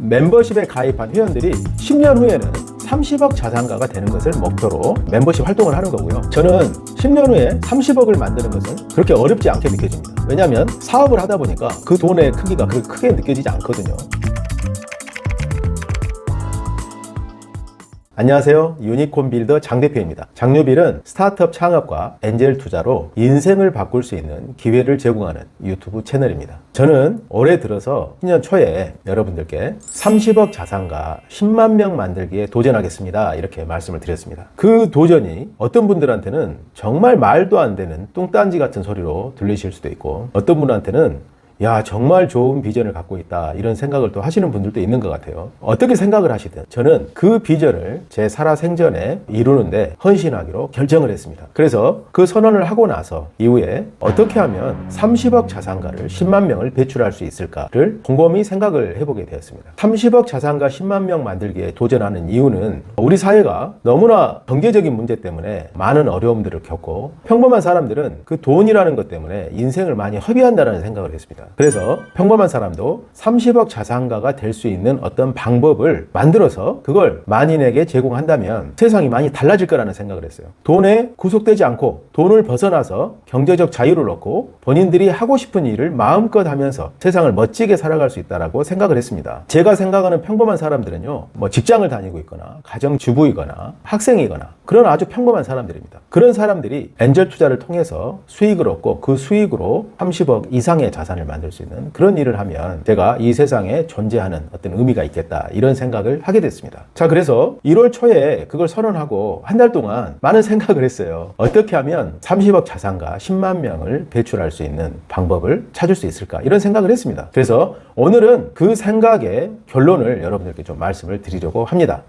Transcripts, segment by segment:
멤버십에 가입한 회원들이 10년 후에는 30억 자산가가 되는 것을 목표로 멤버십 활동을 하는 거고요. 저는 10년 후에 30억을 만드는 것은 그렇게 어렵지 않게 느껴집니다. 왜냐하면 사업을 하다 보니까 그 돈의 크기가 그렇게 크게 느껴지지 않거든요. 안녕하세요. 유니콘 빌더 장 대표입니다. 장유빌은 스타트업 창업과 엔젤 투자로 인생을 바꿀 수 있는 기회를 제공하는 유튜브 채널입니다. 저는 올해 들어서 10년 초에 여러분들께 30억 자산가 10만 명 만들기에 도전하겠습니다. 이렇게 말씀을 드렸습니다. 그 도전이 어떤 분들한테는 정말 말도 안 되는 뚱딴지 같은 소리로 들리실 수도 있고, 어떤 분한테는 야, 정말 좋은 비전을 갖고 있다, 이런 생각을 또 하시는 분들도 있는 것 같아요. 어떻게 생각을 하시든 저는 그 비전을 제 살아생전에 이루는데 헌신하기로 결정을 했습니다. 그래서 그 선언을 하고 나서 이후에 어떻게 하면 30억 자산가를 10만 명을 배출할 수 있을까를 곰곰이 생각을 해보게 되었습니다. 30억 자산가 10만 명 만들기에 도전하는 이유는 우리 사회가 너무나 경제적인 문제 때문에 많은 어려움들을 겪고, 평범한 사람들은 그 돈이라는 것 때문에 인생을 많이 허비한다는 생각을 했습니다. 그래서 평범한 사람도 30억 자산가가 될 수 있는 어떤 방법을 만들어서 그걸 만인에게 제공한다면 세상이 많이 달라질 거라는 생각을 했어요. 돈에 구속되지 않고 돈을 벗어나서 경제적 자유를 얻고 본인들이 하고 싶은 일을 마음껏 하면서 세상을 멋지게 살아갈 수 있다고 생각을 했습니다. 제가 생각하는 평범한 사람들은요, 직장을 다니고 있거나 가정주부이거나 학생이거나 그런 아주 평범한 사람들입니다. 그런 사람들이 엔젤 투자를 통해서 수익을 얻고 그 수익으로 30억 이상의 자산을 만들 수 있는 그런 일을 하면 제가 이 세상에 존재하는 어떤 의미가 있겠다, 이런 생각을 하게 됐습니다. 자, 그래서 1월 초에 그걸 선언하고 한 달 동안 많은 생각을 했어요. 어떻게 하면 30억 자산가 10만 명을 배출할 수 있는 방법을 찾을 수 있을까, 이런 생각을 했습니다. 그래서 오늘은 그 생각의 결론을 여러분들께 좀 말씀을 드리려고 합니다.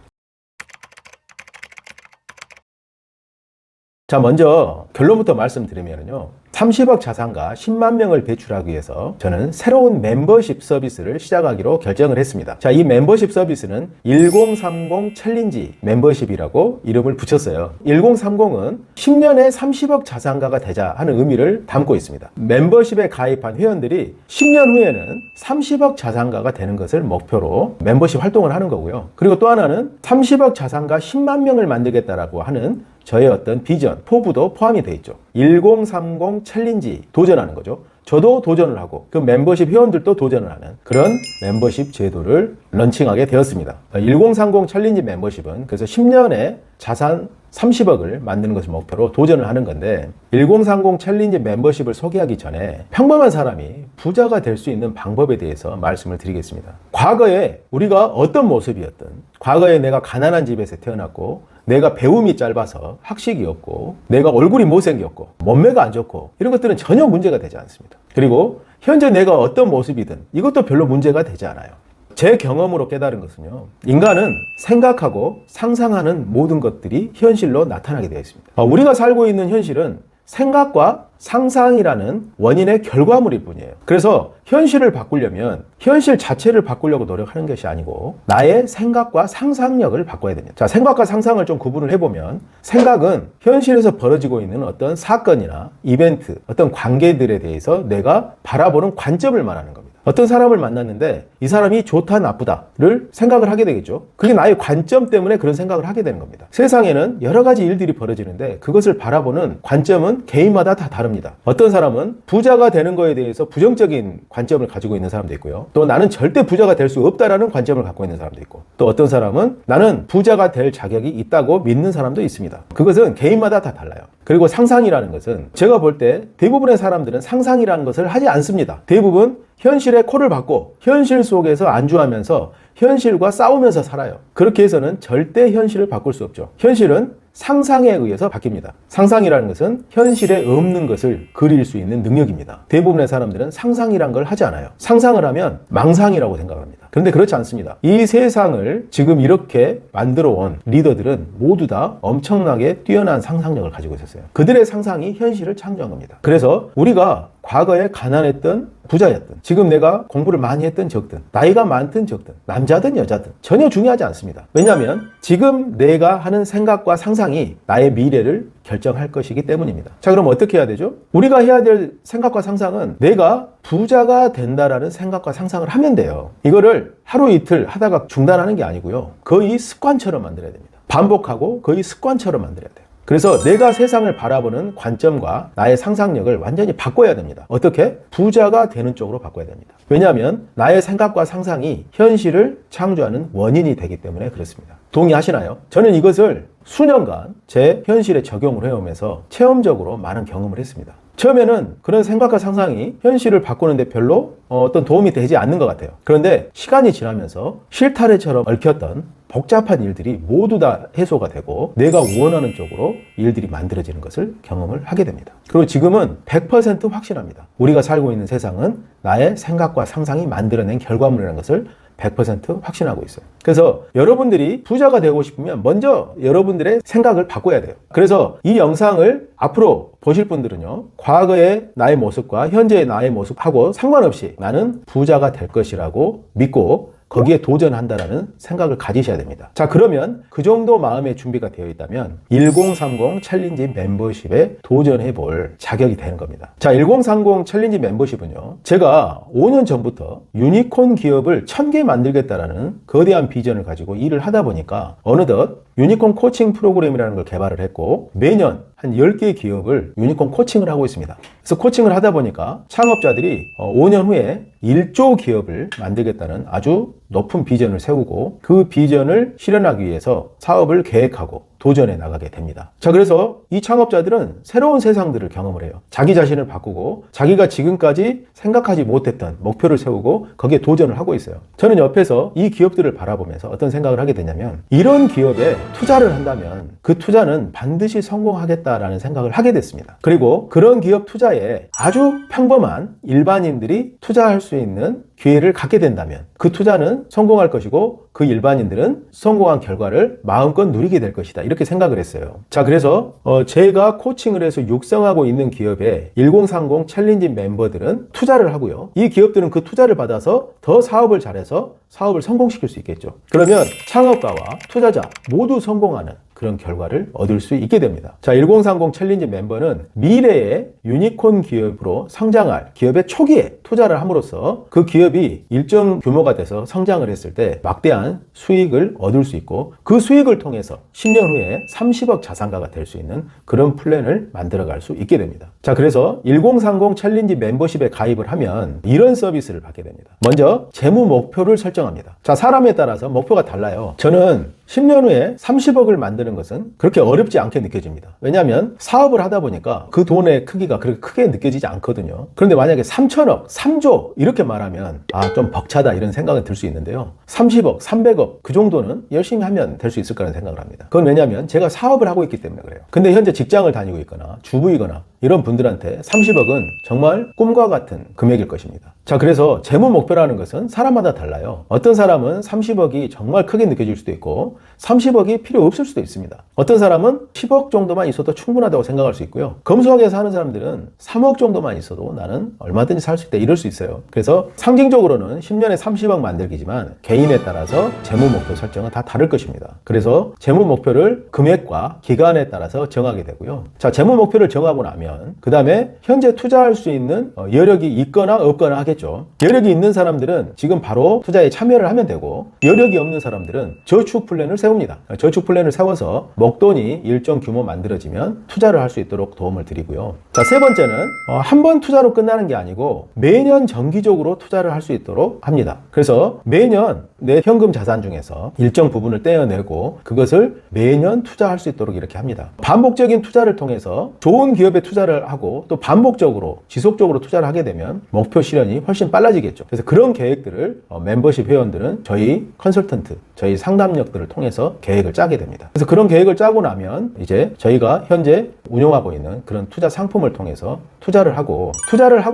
자, 먼저 결론부터 말씀드리면요, 30억 자산가 10만 명을 배출하기 위해서 저는 새로운 멤버십 서비스를 시작하기로 결정을 했습니다. 자, 이 멤버십 서비스는 1030 챌린지 멤버십이라고 이름을 붙였어요. 1030은 10년에 30억 자산가가 되자 하는 의미를 담고 있습니다. 멤버십에 가입한 회원들이 10년 후에는 30억 자산가가 되는 것을 목표로 멤버십 활동을 하는 거고요. 그리고 또 하나는 30억 자산가 10만 명을 만들겠다라고 하는 저의 어떤 비전, 포부도 포함이 되어 있죠. 1030 챌린지, 도전하는 거죠. 저도 도전을 하고 그 멤버십 회원들도 도전을 하는 그런 멤버십 제도를 런칭하게 되었습니다. 1030 챌린지 멤버십은 그래서 10년에 자산 30억을 만드는 것을 목표로 도전을 하는 건데, 1030 챌린지 멤버십을 소개하기 전에 평범한 사람이 부자가 될 수 있는 방법에 대해서 말씀을 드리겠습니다. 과거에 우리가 어떤 모습이었든, 과거에 내가 가난한 집에서 태어났고, 내가 배움이 짧아서 학식이 없고, 내가 얼굴이 못생겼고, 몸매가 안 좋고, 이런 것들은 전혀 문제가 되지 않습니다. 그리고 현재 내가 어떤 모습이든 이것도 별로 문제가 되지 않아요. 제 경험으로 깨달은 것은요, 인간은 생각하고 상상하는 모든 것들이 현실로 나타나게 되어 있습니다. 우리가 살고 있는 현실은 생각과 상상이라는 원인의 결과물일 뿐이에요. 그래서 현실을 바꾸려면 현실 자체를 바꾸려고 노력하는 것이 아니고 나의 생각과 상상력을 바꿔야 됩니다. 자, 생각과 상상을 좀 구분을 해보면, 생각은 현실에서 벌어지고 있는 어떤 사건이나 이벤트, 어떤 관계들에 대해서 내가 바라보는 관점을 말하는 겁니다. 어떤 사람을 만났는데 이 사람이 좋다 나쁘다를 생각을 하게 되겠죠. 그게 나의 관점 때문에 그런 생각을 하게 되는 겁니다. 세상에는 여러 가지 일들이 벌어지는데 그것을 바라보는 관점은 개인마다 다 다릅니다. 어떤 사람은 부자가 되는 거에 대해서 부정적인 관점을 가지고 있는 사람도 있고요, 또 나는 절대 부자가 될 수 없다라는 관점을 갖고 있는 사람도 있고, 또 어떤 사람은 나는 부자가 될 자격이 있다고 믿는 사람도 있습니다. 그것은 개인마다 다 달라요. 그리고 상상이라는 것은 제가 볼 때 대부분의 사람들은 상상이라는 것을 하지 않습니다. 대부분 현실에 코를 박고 현실 속에서 안주하면서 현실과 싸우면서 살아요. 그렇게 해서는 절대 현실을 바꿀 수 없죠. 현실은 상상에 의해서 바뀝니다. 상상이라는 것은 현실에 없는 것을 그릴 수 있는 능력입니다. 대부분의 사람들은 상상이란 걸 하지 않아요. 상상을 하면 망상이라고 생각합니다. 그런데 그렇지 않습니다. 이 세상을 지금 이렇게 만들어 온 리더들은 모두 다 엄청나게 뛰어난 상상력을 가지고 있었어요. 그들의 상상이 현실을 창조한 겁니다. 그래서 우리가 과거에 가난했던 부자였든, 지금 내가 공부를 많이 했든 적든, 나이가 많든 적든, 남자든 여자든 전혀 중요하지 않습니다. 왜냐하면 지금 내가 하는 생각과 상상이 나의 미래를 결정할 것이기 때문입니다. 자, 그럼 어떻게 해야 되죠? 우리가 해야 될 생각과 상상은 내가 부자가 된다라는 생각과 상상을 하면 돼요. 이거를 하루 이틀 하다가 중단하는 게 아니고요. 거의 습관처럼 만들어야 됩니다. 반복하고 거의 습관처럼 만들어야 돼요. 그래서 내가 세상을 바라보는 관점과 나의 상상력을 완전히 바꿔야 됩니다. 어떻게? 부자가 되는 쪽으로 바꿔야 됩니다. 왜냐하면 나의 생각과 상상이 현실을 창조하는 원인이 되기 때문에 그렇습니다. 동의하시나요? 저는 이것을 수년간 제 현실에 적용을 해오면서 체험적으로 많은 경험을 했습니다. 처음에는 그런 생각과 상상이 현실을 바꾸는데 별로 어떤 도움이 되지 않는 것 같아요. 그런데 시간이 지나면서 실타래처럼 얽혔던 복잡한 일들이 모두 다 해소가 되고 내가 원하는 쪽으로 일들이 만들어지는 것을 경험을 하게 됩니다. 그리고 지금은 100% 확신합니다. 우리가 살고 있는 세상은 나의 생각과 상상이 만들어낸 결과물이라는 것을 100% 확신하고 있어요. 그래서 여러분들이 부자가 되고 싶으면 먼저 여러분들의 생각을 바꿔야 돼요. 그래서 이 영상을 앞으로 보실 분들은요, 과거의 나의 모습과 현재의 나의 모습하고 상관없이 나는 부자가 될 것이라고 믿고 거기에 도전한다라는 생각을 가지셔야 됩니다. 자, 그러면 그 정도 마음의 준비가 되어 있다면 1030 챌린지 멤버십에 도전해 볼 자격이 되는 겁니다. 자, 1030 챌린지 멤버십은요, 제가 5년 전부터 유니콘 기업을 1000개 만들겠다라는 거대한 비전을 가지고 일을 하다 보니까 어느덧 유니콘 코칭 프로그램이라는 걸 개발을 했고 매년 한 10개의 기업을 유니콘 코칭을 하고 있습니다. 그래서 코칭을 하다 보니까 창업자들이 5년 후에 1조 기업을 만들겠다는 아주 높은 비전을 세우고 그 비전을 실현하기 위해서 사업을 계획하고 도전해 나가게 됩니다. 자, 그래서 이 창업자들은 새로운 세상들을 경험을 해요. 자기 자신을 바꾸고 자기가 지금까지 생각하지 못했던 목표를 세우고 거기에 도전을 하고 있어요. 저는 옆에서 이 기업들을 바라보면서 어떤 생각을 하게 되냐면 이런 기업에 투자를 한다면 그 투자는 반드시 성공하겠다라는 생각을 하게 됐습니다. 그리고 그런 기업 투자에 아주 평범한 일반인들이 투자할 수 있는 기회를 갖게 된다면 그 투자는 성공할 것이고 그 일반인들은 성공한 결과를 마음껏 누리게 될 것이다. 이렇게 생각을 했어요. 자, 그래서 제가 코칭을 해서 육성하고 있는 기업에 1030 챌린지 멤버들은 투자를 하고요. 이 기업들은 그 투자를 받아서 더 사업을 잘해서 사업을 성공시킬 수 있겠죠. 그러면 창업가와 투자자 모두 성공하는 그런 결과를 얻을 수 있게 됩니다. 자, 1030 챌린지 멤버는 미래의 유니콘 기업으로 성장할 기업의 초기에 투자를 함으로써 그 기업이 일정 규모가 돼서 성장을 했을 때 막대한 수익을 얻을 수 있고 그 수익을 통해서 10년 후에 30억 자산가가 될 수 있는 그런 플랜을 만들어갈 수 있게 됩니다. 자, 그래서 1030 챌린지 멤버십에 가입을 하면 이런 서비스를 받게 됩니다. 먼저 재무 목표를 설정합니다. 자, 사람에 따라서 목표가 달라요. 저는 10년 후에 30억을 만드는 것은 그렇게 어렵지 않게 느껴집니다. 왜냐하면 사업을 하다 보니까 그 돈의 크기가 그렇게 크게 느껴지지 않거든요. 그런데 만약에 3천억, 3조 이렇게 말하면 좀 벅차다 이런 생각은 들 수 있는데요. 30억, 300억 그 정도는 열심히 하면 될 수 있을 거라는 생각을 합니다. 그건 왜냐하면 제가 사업을 하고 있기 때문에 그래요. 근데 현재 직장을 다니고 있거나 주부이거나 이런 분들한테 30억은 정말 꿈과 같은 금액일 것입니다. 자, 그래서 재무 목표라는 것은 사람마다 달라요. 어떤 사람은 30억이 정말 크게 느껴질 수도 있고 30억이 필요 없을 수도 있습니다. 어떤 사람은 10억 정도만 있어도 충분하다고 생각할 수 있고요. 검소하게 사는 사람들은 3억 정도만 있어도 나는 얼마든지 살 수 있다 이럴 수 있어요. 그래서 상징적으로는 10년에 30억 만들기지만 개인에 따라서 재무 목표 설정은 다 다를 것입니다. 그래서 재무 목표를 금액과 기간에 따라서 정하게 되고요. 자, 재무 목표를 정하고 나면 그 다음에 현재 투자할 수 있는 여력이 있거나 없거나 하겠죠. 여력이 있는 사람들은 지금 바로 투자에 참여를 하면 되고 여력이 없는 사람들은 저축 플랜을 세웁니다. 저축 플랜을 세워서 목돈이 일정 규모 만들어지면 투자를 할 수 있도록 도움을 드리고요. 자, 세 번째는 한 번 투자로 끝나는 게 아니고 매년 정기적으로 투자를 할 수 있도록 합니다. 그래서 매년 내 현금 자산 중에서 일정 부분을 떼어내고 그것을 매년 투자할 수 있도록 이렇게 합니다. 반복적인 투자를 통해서 좋은 기업에 투자를 하고 또 반복적으로 지속적으로 투자를 하게 되면 목표 실현이 훨씬 빨라지겠죠. 그래서 그런 계획들을 멤버십 회원들은 저희 컨설턴트, 저희 상담력들을 통해서 계획을 짜게 됩니다. 그래서 그런 계획을 짜고 나면 이제 저희가 현재 운영하고 있는 그런 투자 상품을 통해서 투자를 하고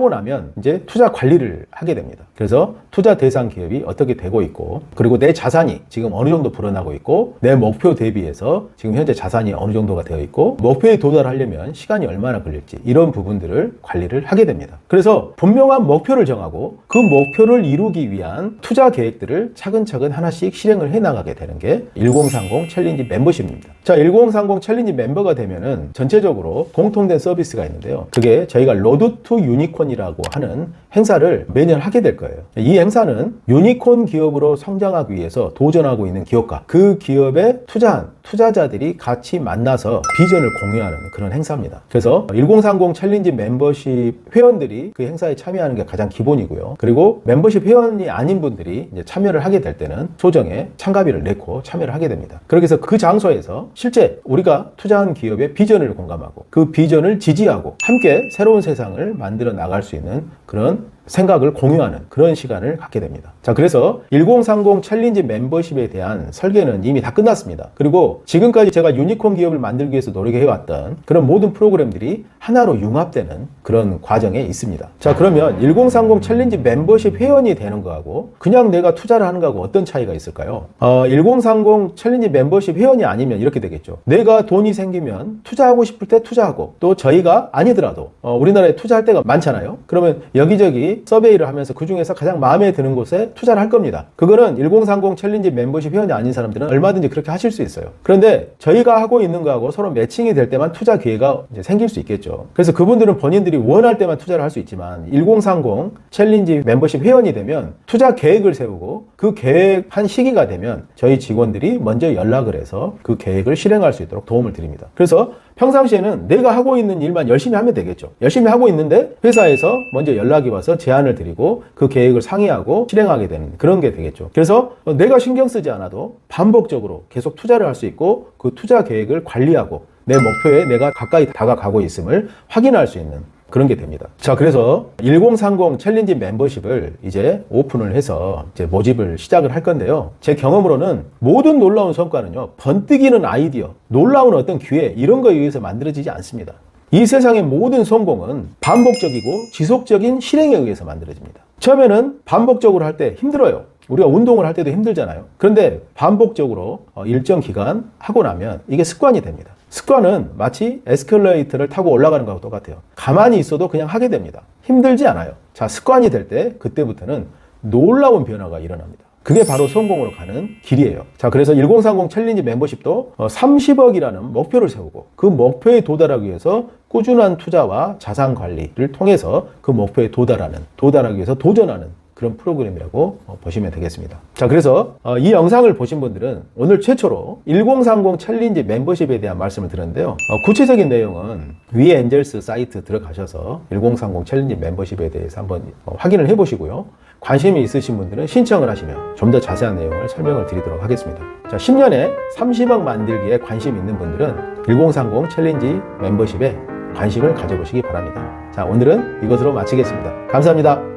나면 이제 투자 관리를 하게 됩니다. 그래서 투자 대상 기업이 어떻게 되고 있고 되고, 그리고 내 자산이 지금 어느 정도 불어나고 있고, 내 목표 대비해서 지금 현재 자산이 어느 정도가 되어 있고, 목표에 도달하려면 시간이 얼마나 걸릴지, 이런 부분들을 관리를 하게 됩니다. 그래서 분명한 목표를 정하고 그 목표를 이루기 위한 투자 계획들을 차근차근 하나씩 실행을 해 나가게 되는 게 1030 챌린지 멤버십입니다. 자, 1030 챌린지 멤버가 되면은 전체적으로 공통된 서비스가 있는데요. 그게 저희가 로드 투 유니콘이라고 하는 행사를 매년 하게 될 거예요. 이 행사는 유니콘 기업으로 성장하기 위해서 도전하고 있는 기업과 그 기업에 투자한 투자자들이 같이 만나서 비전을 공유하는 그런 행사입니다. 그래서 1030 챌린지 멤버십 회원들이 그 행사에 참여하는 게 가장 기본이고요. 그리고 멤버십 회원이 아닌 분들이 이제 참여를 하게 될 때는 소정에 참가비를 내고 참여를 하게 됩니다. 그렇게 해서 그 장소에서 실제 우리가 투자한 기업의 비전을 공감하고 그 비전을 지지하고 함께 새로운 세상을 만들어 나갈 수 있는 그런 생각을 공유하는 그런 시간을 갖게 됩니다. 자, 그래서 1030 챌린지 멤버십에 대한 설계는 이미 다 끝났습니다. 그리고 지금까지 제가 유니콘 기업을 만들기 위해서 노력해왔던 그런 모든 프로그램들이 하나로 융합되는 그런 과정에 있습니다. 자, 그러면 1030 챌린지 멤버십 회원이 되는 거하고 그냥 내가 투자를 하는 거하고 어떤 차이가 있을까요? 1030 챌린지 멤버십 회원이 아니면 이렇게 되겠죠. 내가 돈이 생기면 투자하고 싶을 때 투자하고, 또 저희가 아니더라도 우리나라에 투자할 때가 많잖아요. 그러면 여기저기 서베이를 하면서 그 중에서 가장 마음에 드는 곳에 투자를 할 겁니다. 그거는 1030 챌린지 멤버십 회원이 아닌 사람들은 얼마든지 그렇게 하실 수 있어요. 그런데 저희가 하고 있는 거하고 서로 매칭이 될 때만 투자 기회가 이제 생길 수 있겠죠. 그래서 그분들은 본인들이 원할 때만 투자를 할 수 있지만 1030 챌린지 멤버십 회원이 되면 투자 계획을 세우고 그 계획한 시기가 되면 저희 직원들이 먼저 연락을 해서 그 계획을 실행할 수 있도록 도움을 드립니다. 그래서 평상시에는 내가 하고 있는 일만 열심히 하면 되겠죠. 열심히 하고 있는데 회사에서 먼저 연락이 와서 제안을 드리고 그 계획을 상의하고 실행하게 되는 그런 게 되겠죠. 그래서 내가 신경 쓰지 않아도 반복적으로 계속 투자를 할 수 있고 그 투자 계획을 관리하고 내 목표에 내가 가까이 다가가고 있음을 확인할 수 있는 그런 게 됩니다. 자, 그래서 1030 챌린지 멤버십을 이제 오픈을 해서 이제 모집을 시작을 할 건데요. 제 경험으로는 모든 놀라운 성과는요, 번뜩이는 아이디어, 놀라운 어떤 기회, 이런 거에 의해서 만들어지지 않습니다. 이 세상의 모든 성공은 반복적이고 지속적인 실행에 의해서 만들어집니다. 처음에는 반복적으로 할 때 힘들어요. 우리가 운동을 할 때도 힘들잖아요. 그런데 반복적으로 일정 기간 하고 나면 이게 습관이 됩니다. 습관은 마치 에스컬레이터를 타고 올라가는 거하고 똑같아요. 가만히 있어도 그냥 하게 됩니다. 힘들지 않아요. 자, 습관이 될 때 그때부터는 놀라운 변화가 일어납니다. 그게 바로 성공으로 가는 길이에요. 자, 그래서 1030 챌린지 멤버십도 30억이라는 목표를 세우고 그 목표에 도달하기 위해서 꾸준한 투자와 자산 관리를 통해서 그 목표에 도달하기 위해서 도전하는 그런 프로그램이라고 보시면 되겠습니다. 자, 그래서 이 영상을 보신 분들은 오늘 최초로 1030 챌린지 멤버십에 대한 말씀을 드렸는데요. 구체적인 내용은 위에 엔젤스 사이트 들어가셔서 1030 챌린지 멤버십에 대해서 한번 확인을 해보시고요. 관심이 있으신 분들은 신청을 하시면 좀 더 자세한 내용을 설명을 드리도록 하겠습니다. 자, 10년에 30억 만들기에 관심 있는 분들은 1030 챌린지 멤버십에 관심을 가져보시기 바랍니다. 자, 오늘은 이것으로 마치겠습니다. 감사합니다.